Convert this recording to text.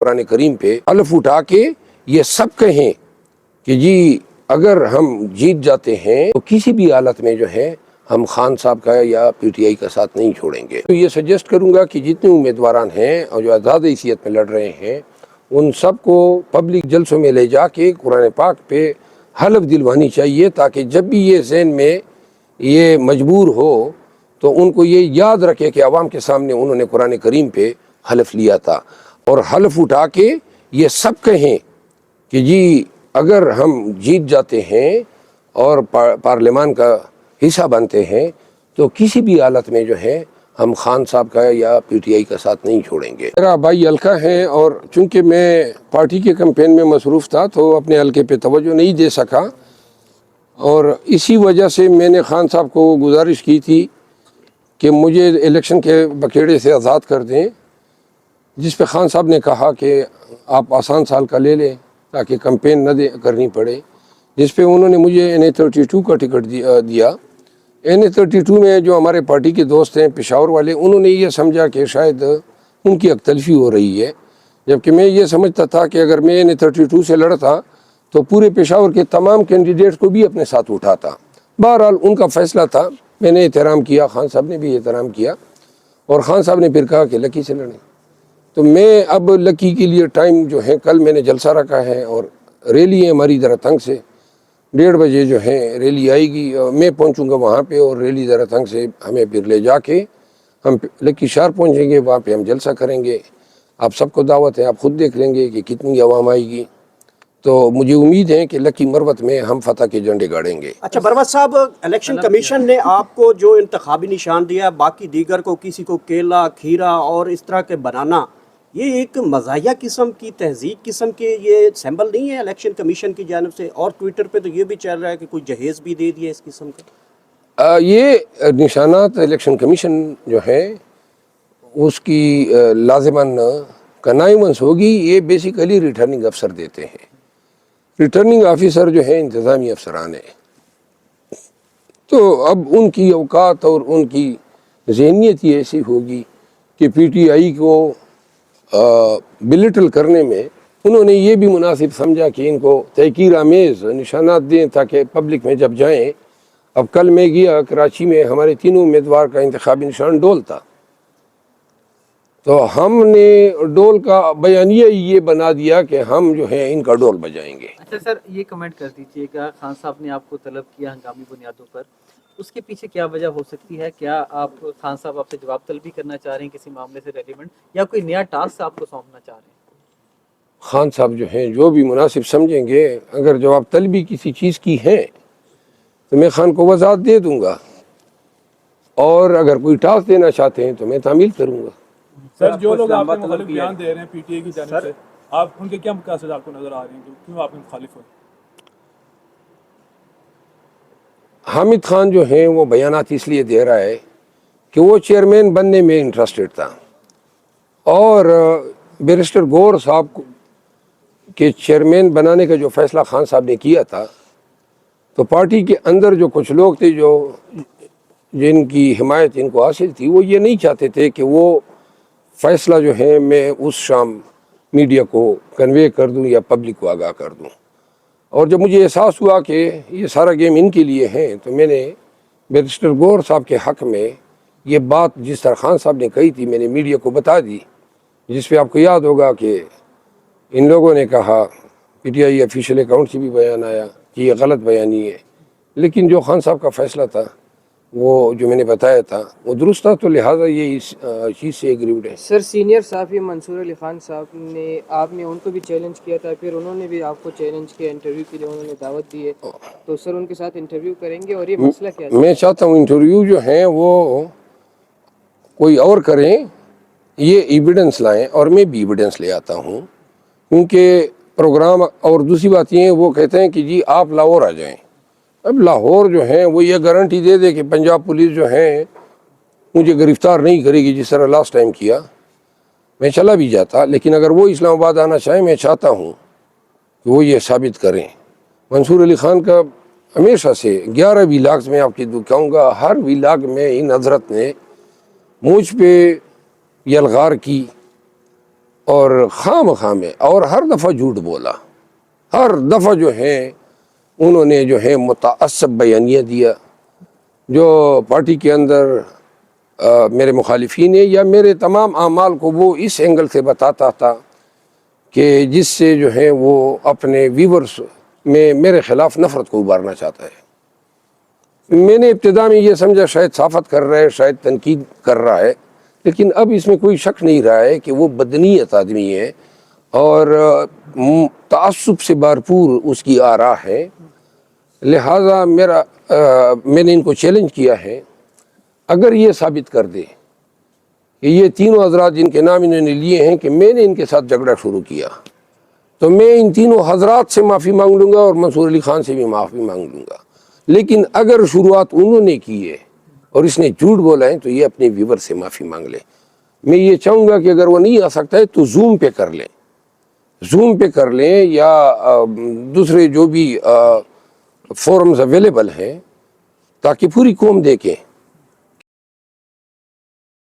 قرآن کریم پہ حلف اٹھا کے یہ سب کہیں کہ جی اگر ہم جیت جاتے ہیں تو کسی بھی حالت میں جو ہے ہم خان صاحب کا یا پی ٹی آئی کا ساتھ نہیں چھوڑیں گے۔ تو یہ سجیسٹ کروں گا کہ جتنے امیدواران ہیں اور جو آزاد حیثیت میں لڑ رہے ہیں ان سب کو پبلک جلسوں میں لے جا کے قرآن پاک پہ حلف دلوانی چاہیے، تاکہ جب بھی یہ ذہن میں یہ مجبور ہو تو ان کو یہ یاد رکھے کہ عوام کے سامنے انہوں نے قرآن کریم پہ حلف لیا تھا، اور حلف اٹھا کے یہ سب کہیں کہ جی اگر ہم جیت جاتے ہیں اور پارلیمان کا حصہ بنتے ہیں تو کسی بھی حالت میں جو ہے ہم خان صاحب کا یا پی ٹی آئی کا ساتھ نہیں چھوڑیں گے۔ میرا بھائی حلقہ ہے اور چونکہ میں پارٹی کے کمپین میں مصروف تھا تو اپنے حلقے پہ توجہ نہیں دے سکا، اور اسی وجہ سے میں نے خان صاحب کو گزارش کی تھی کہ مجھے الیکشن کے بکھیڑے سے آزاد کر دیں، جس پہ خان صاحب نے کہا کہ آپ آسان سال کا لے لیں تاکہ کمپین نہ کرنی پڑے، جس پہ انہوں نے مجھے NA32 کا ٹکٹ دیا۔ NA32 میں جو ہمارے پارٹی کے دوست ہیں پشاور والے، انہوں نے یہ سمجھا کہ شاید ان کی ایک تلفی ہو رہی ہے، جبکہ میں یہ سمجھتا تھا کہ اگر میں NA32 سے لڑتا تو پورے پشاور کے تمام کینڈیڈیٹس کو بھی اپنے ساتھ اٹھاتا۔ بہرحال ان کا فیصلہ تھا، میں نے احترام کیا، خان صاحب نے بھی احترام کیا، اور خان صاحب نے پھر کہا کہ لکی سے لڑیں۔ تو میں اب لکی کے لیے ٹائم جو ہے کل میں نے جلسہ رکھا ہے، اور ریلی ہے ہماری ذرا تنگ سے 1:30 بجے جو ہے ریلی آئے گی، میں پہنچوں گا وہاں پہ، اور ریلی ذرا تنگ سے ہمیں پھر لے جا کے ہم لکی شہر پہنچیں گے، وہاں پہ ہم جلسہ کریں گے۔ آپ سب کو دعوت ہے، آپ خود دیکھ لیں گے کہ کتنی عوام آئے گی، تو مجھے امید ہے کہ لکی مروت میں ہم فتح کے جھنڈے گاڑیں گے۔ اچھا بروت صاحب، الیکشن کمیشن نے آپ کو جو انتخابی نشان دیا، باقی دیگر کو کسی کو کیلا، کھیرا اور اس طرح کے بنانا، یہ ایک مزاحیہ قسم کی، تہذیب قسم کے یہ سمبل نہیں ہے الیکشن کمیشن کی جانب سے؟ اور ٹویٹر پہ تو یہ بھی چل رہا ہے کہ کوئی جہیز بھی دے دیا اس قسم کا۔ یہ نشانات الیکشن کمیشن جو ہے اس کی لازماً کنائمنس ہوگی، یہ بیسیکلی ریٹرننگ افسر دیتے ہیں۔ ریٹرننگ آفیسر جو ہے انتظامی افسران ہیں، تو اب ان کی اوقات اور ان کی ذہنیت ہی ایسی ہوگی کہ پی ٹی آئی کو بلٹل کرنے میں انہوں نے یہ بھی مناسب سمجھا کہ ان کو تحقیر آمیز نشانات دیں تاکہ پبلک میں جب جائیں۔ اب کل میں گیا کراچی میں، ہمارے تینوں امیدوار کا انتخابی نشان ڈول تھا، تو ہم نے ڈول کا بیانیہ یہ بنا دیا کہ ہم جو ہے ان کا ڈول بجائیں گے۔ اچھا سر، یہ کمنٹ کر دیجئے گا، خان صاحب نے آپ کو طلب کیا ہنگامی بنیادوں پر، اس کے پیچھے کیا وجہ ہو سکتی ہے؟ کیا آپ خان صاحب آپ سے جواب طلبی کرنا چاہ رہے ہیں کسی معاملے سے ریلیونٹ، یا کوئی نیا ٹاسک آپ کو سونپنا چاہ رہے ہیں؟ خان صاحب جو ہیں جو بھی مناسب سمجھیں گے، اگر جواب طلبی کسی چیز کی ہے تو میں خان کو وضاحت دے دوں گا، اور اگر کوئی ٹاسک دینا چاہتے ہیں تو میں تعمیل کروں گا۔ سر جو لوگ آپ کو مخالف بیان دے رہے ہیں پی ٹی اے کی جانب سے، آپ ان کے کیا مقاصد آپ کو نظر آ رہے ہیں، کیوں آپ مخالف ہوئے؟ حامد خان جو ہیں وہ بیانات اس لیے دے رہا ہے کہ وہ چیئرمین بننے میں انٹرسٹڈ تھا، اور بیرسٹر گور صاحب کے چیئرمین بنانے کا جو فیصلہ خان صاحب نے کیا تھا، تو پارٹی کے اندر جو کچھ لوگ تھے جو جن کی حمایت ان کو حاصل تھی، وہ یہ نہیں چاہتے تھے کہ وہ فیصلہ جو ہے میں اس شام میڈیا کو کنوے کر دوں یا پبلک کو آگاہ کر دوں۔ اور جب مجھے احساس ہوا کہ یہ سارا گیم ان کے لیے ہے، تو میں نے بیرسٹر گور صاحب کے حق میں یہ بات جس طرح خان صاحب نے کہی تھی میں نے میڈیا کو بتا دی، جس پہ آپ کو یاد ہوگا کہ ان لوگوں نے کہا، P T I official account سے بھی بیان آیا کہ یہ غلط بیانی ہے، لیکن جو خان صاحب کا فیصلہ تھا وہ جو میں نے بتایا تھا وہ درست تھا، تو لہٰذا یہ اس چیز سے ایگریوڈ ہے۔ سر سینئر صحافی منصور علی خان صاحب نے، آپ نے ان کو بھی چیلنج کیا تھا، پھر انہوں نے بھی آپ کو چیلنج کیا انٹرویو کے لیے، انہوں نے دعوت دی ہے، تو سر ان کے ساتھ انٹرویو کریں گے؟ اور یہ مسئلہ کیا ہے؟ میں چاہتا ہوں انٹرویو جو ہیں وہ کوئی اور کریں، یہ ایویڈنس لائیں، اور میں بھی ایویڈنس لے آتا ہوں، کیونکہ پروگرام، اور دوسری بات یہ ہے وہ کہتے ہیں کہ جی آپ لاہور آ جائیں۔ اب لاہور جو ہیں وہ یہ گارنٹی دے دے کہ پنجاب پولیس جو ہیں مجھے گرفتار نہیں کرے گی جس طرح لاسٹ ٹائم کیا، میں چلا بھی جاتا، لیکن اگر وہ اسلام آباد آنا چاہیں میں چاہتا ہوں کہ وہ یہ ثابت کریں۔ منصور علی خان کا ہمیشہ سے 11 ولاگز میں آپ کی دکھاؤں گا، ہر ولاگ میں ان حضرت نے مجھ پہ یلغار کی اور خواہ میں اور ہر دفعہ جھوٹ بولا. ہر دفعہ جو ہے انہوں نے جو ہے متعصب بیانیہ دیا. جو پارٹی کے اندر میرے مخالفین ہیں یا میرے تمام اعمال کو وہ اس اینگل سے بتاتا تھا کہ جس سے جو ہے وہ اپنے ویورز میں میرے خلاف نفرت کو ابارنا چاہتا ہے. میں نے ابتدا میں یہ سمجھا شاید صافت کر رہا ہے, شاید تنقید کر رہا ہے, لیکن اب اس میں کوئی شک نہیں رہا ہے کہ وہ بدنیت آدمی ہے اور تعصب سے بھرپور اس کی آراء ہے. لہٰذا میں نے ان کو چیلنج کیا ہے, اگر یہ ثابت کر دے کہ یہ تینوں حضرات جن کے نام انہوں نے لیے ہیں کہ میں نے ان کے ساتھ جھگڑا شروع کیا, تو میں ان تینوں حضرات سے معافی مانگ لوں گا اور منصور علی خان سے بھی معافی مانگ لوں گا. لیکن اگر شروعات انہوں نے کی ہے اور اس نے جھوٹ بولا ہے تو یہ اپنے ویور سے معافی مانگ لے. میں یہ چاہوں گا کہ اگر وہ نہیں آ سکتا ہے تو زوم پہ کر لیں, زوم پہ کر لیں یا دوسرے جو بھی فورمز اویلیبل ہیں تاکہ پوری قوم دیکھیں